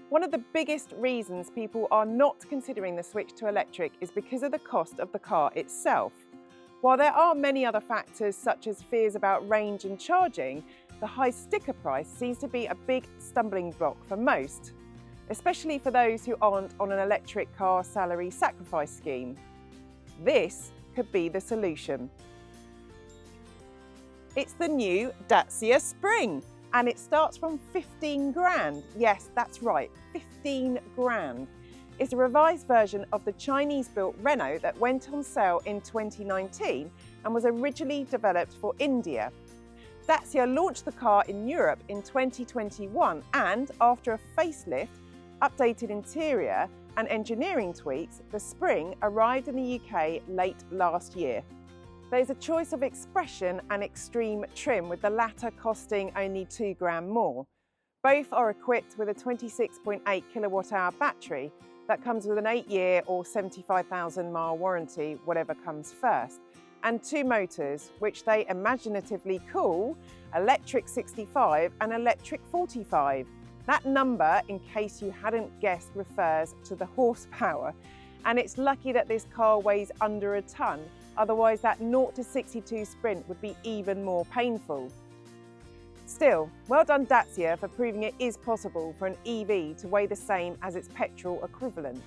One of the biggest reasons people are not considering the switch to electric is because of the cost of the car itself. While there are many other factors such as fears about range and charging, the high sticker price seems to be a big stumbling block for most, especially for those who aren't on an electric car salary sacrifice scheme. This could be the solution. It's the new Dacia Spring, and it starts from 15 grand. Yes, that's right, 15 grand. It's a revised version of the Chinese-built Renault that went on sale in 2019 and was originally developed for India. Dacia launched the car in Europe in 2021 and, after a facelift, updated interior and engineering tweaks, the Spring arrived in the UK late last year. There's a choice of expression and extreme trim, with the latter costing only 2 grand more. Both are equipped with a 26.8 kilowatt-hour battery that comes with an 8-year or 75,000 mile warranty, whatever comes first, and 2 motors, which they imaginatively call Electric 65 and Electric 45. That number, in case you hadn't guessed, refers to the horsepower. And it's lucky that this car weighs under a tonne, otherwise that 0 to 62 sprint would be even more painful. Still, well done Dacia for proving it is possible for an EV to weigh the same as its petrol equivalent.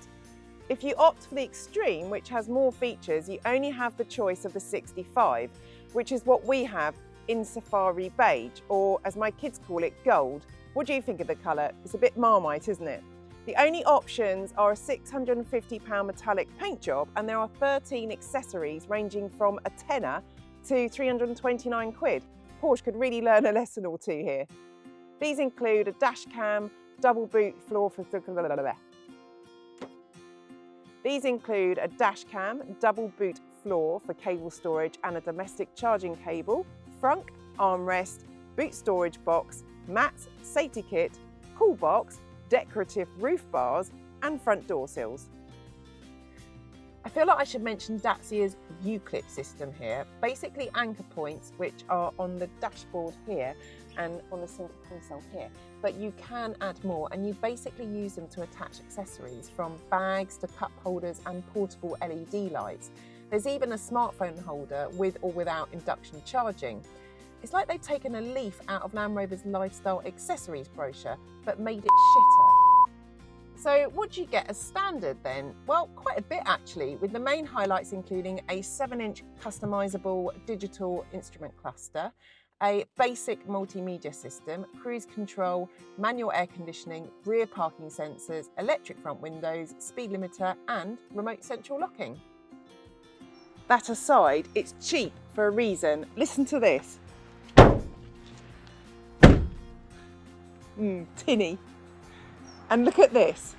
If you opt for the Extreme, which has more features, you only have the choice of the 65, which is what we have in Safari Beige, or as my kids call it, Gold. What do you think of the colour? It's a bit Marmite, isn't it? The only options are a £650 metallic paint job, and there are 13 accessories ranging from a tenner to 329 quid. Porsche could really learn a lesson or two here. These include a dash cam, double boot floor for cable storage and a domestic charging cable, frunk, armrest, boot storage box, mats, safety kit, cool box, decorative roof bars and front door sills. I feel like I should mention Dacia's U-clip system here, basically anchor points which are on the dashboard here and on the centre console here, but you can add more, and you basically use them to attach accessories from bags to cup holders and portable LED lights. There's even a smartphone holder with or without induction charging. It's like they've taken a leaf out of Land Rover's lifestyle accessories brochure but made it shitter. So what do you get as standard then? Well, quite a bit actually, with the main highlights including a 7-inch customisable digital instrument cluster, a basic multimedia system, cruise control, manual air conditioning, rear parking sensors, electric front windows, speed limiter and remote central locking. That aside, it's cheap for a reason. Listen to this. Tinny. And look at this.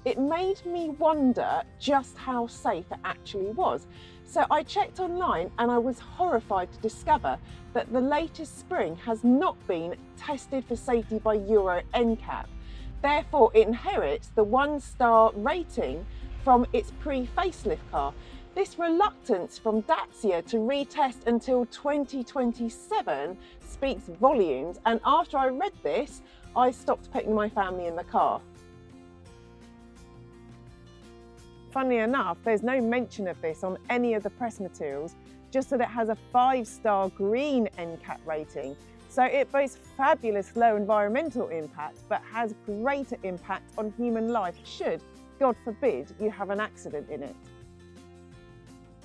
It made me wonder just how safe it actually was. So I checked online and I was horrified to discover that the latest Spring has not been tested for safety by Euro NCAP. Therefore, it inherits the 1-star rating from its pre-facelift car. This reluctance from Dacia to retest until 2027 speaks volumes, and after I read this, I stopped putting my family in the car. Funnily enough, there's no mention of this on any of the press materials, just that it has a 5-star green NCAP rating. So it boasts fabulous low environmental impact, but has greater impact on human life should, God forbid, you have an accident in it.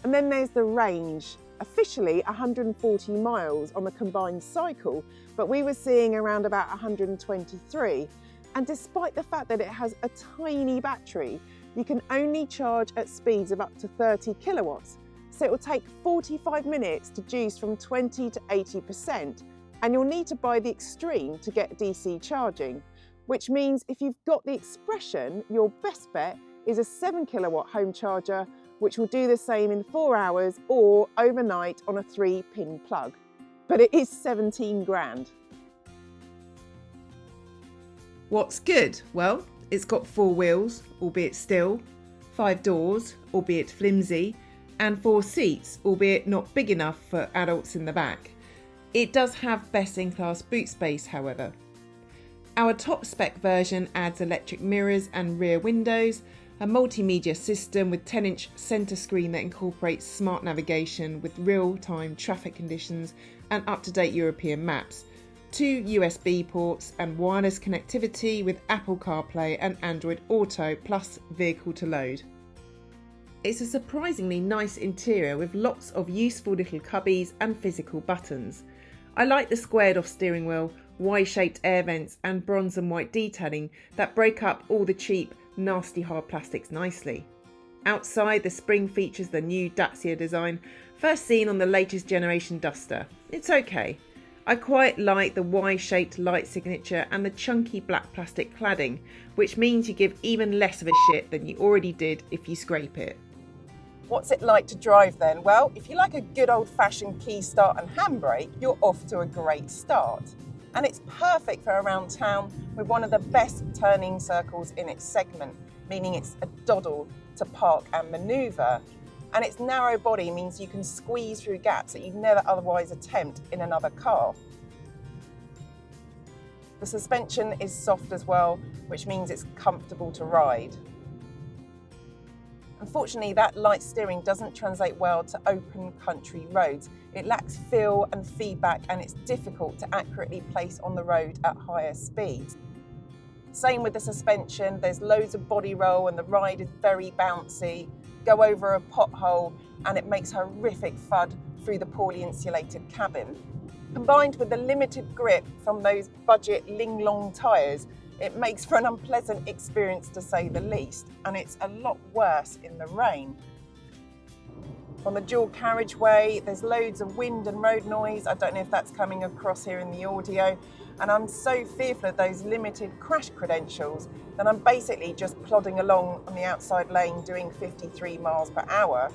And then there's the range. Officially 140 miles on the combined cycle, but we were seeing around about 123. And despite the fact that it has a tiny battery, you can only charge at speeds of up to 30 kilowatts. So it will take 45 minutes to juice from 20 to 80%. And you'll need to buy the Extreme to get DC charging, which means if you've got the Expression, your best bet is a 7 kilowatt home charger which will do the same in 4 hours or overnight on a 3-pin plug. But it is 17 grand. What's good? Well, it's got 4 wheels, albeit still, 5 doors, albeit flimsy, and 4 seats, albeit not big enough for adults in the back. It does have best-in-class boot space, however. Our top spec version adds electric mirrors and rear windows, a multimedia system with 10-inch centre screen that incorporates smart navigation with real-time traffic conditions and up-to-date European maps, 2 USB ports and wireless connectivity with Apple CarPlay and Android Auto plus vehicle to load. It's a surprisingly nice interior with lots of useful little cubbies and physical buttons. I like the squared off steering wheel, Y-shaped air vents and bronze and white detailing that break up all the cheap, nasty hard plastics nicely. Outside, the Spring features the new Dacia design, first seen on the latest generation Duster. It's okay. I quite like the Y-shaped light signature and the chunky black plastic cladding, which means you give even less of a shit than you already did if you scrape it. What's it like to drive then? Well, if you like a good old-fashioned key start and handbrake, you're off to a great start. And it's perfect for around town with one of the best turning circles in its segment, meaning it's a doddle to park and manoeuvre. And its narrow body means you can squeeze through gaps that you'd never otherwise attempt in another car. The suspension is soft as well, which means it's comfortable to ride. Unfortunately, that light steering doesn't translate well to open country roads. It lacks feel and feedback, and it's difficult to accurately place on the road at higher speeds. Same with the suspension, there's loads of body roll and the ride is very bouncy. Go over a pothole and it makes horrific thud through the poorly insulated cabin. Combined with the limited grip from those budget Ling Long tyres, it makes for an unpleasant experience to say the least, and it's a lot worse in the rain. On the dual carriageway, there's loads of wind and road noise. I don't know if that's coming across here in the audio, and I'm so fearful of those limited crash credentials that I'm basically just plodding along on the outside lane doing 53 miles per hour.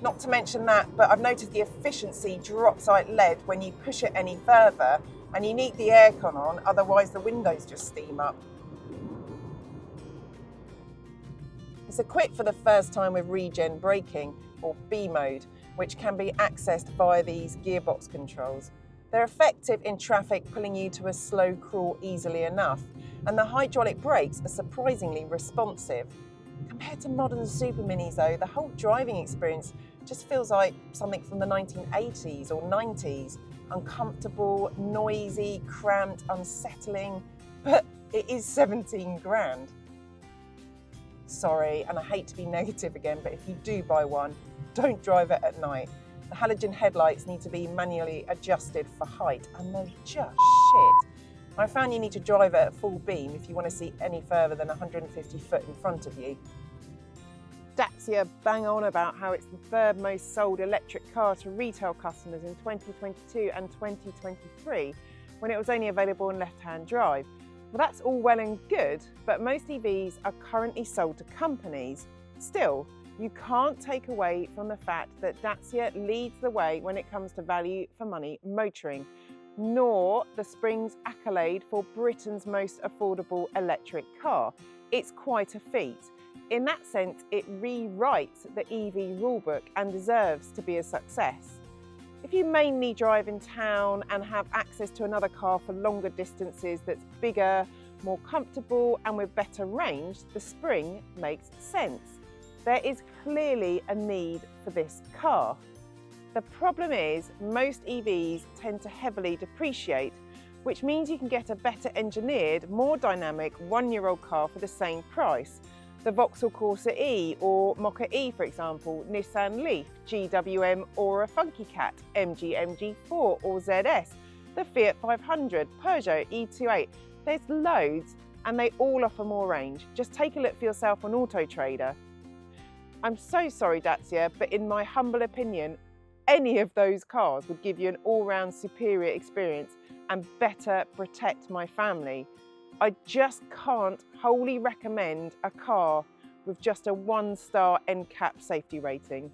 Not to mention that, but I've noticed the efficiency drops like lead when you push it any further, and you need the aircon on, otherwise the windows just steam up. It's equipped for the first time with regen braking, or B mode, which can be accessed via these gearbox controls. They're effective in traffic, pulling you to a slow crawl easily enough, and the hydraulic brakes are surprisingly responsive. Compared to modern super minis though, the whole driving experience just feels like something from the 1980s or 90s. Uncomfortable, noisy, cramped, unsettling, but it is 17 grand. Sorry, and I hate to be negative again, but if you do buy one, don't drive it at night. The halogen headlights need to be manually adjusted for height, and they're just shit. I found you need to drive it at full beam if you want to see any further than 150 foot in front of you. Dacia bang on about how it's the third most sold electric car to retail customers in 2022 and 2023, when it was only available in left-hand drive. Well, that's all well and good, but most EVs are currently sold to companies. Still, you can't take away from the fact that Dacia leads the way when it comes to value for money motoring, nor the Spring's accolade for Britain's most affordable electric car. It's quite a feat. In that sense, it rewrites the EV rulebook and deserves to be a success. If you mainly drive in town and have access to another car for longer distances that's bigger, more comfortable and with better range, the Spring makes sense. There is clearly a need for this car. The problem is most EVs tend to heavily depreciate, which means you can get a better engineered, more dynamic one-year-old car for the same price. The Vauxhall Corsa E or Mokka E, for example, Nissan Leaf, GWM or a Funky Cat, MG MG4 or ZS, the Fiat 500, Peugeot E28. There's loads and they all offer more range. Just take a look for yourself on Auto Trader. I'm so sorry, Dacia, but in my humble opinion, any of those cars would give you an all-round superior experience and better protect my family. I just can't wholly recommend a car with just a 1-star NCAP safety rating.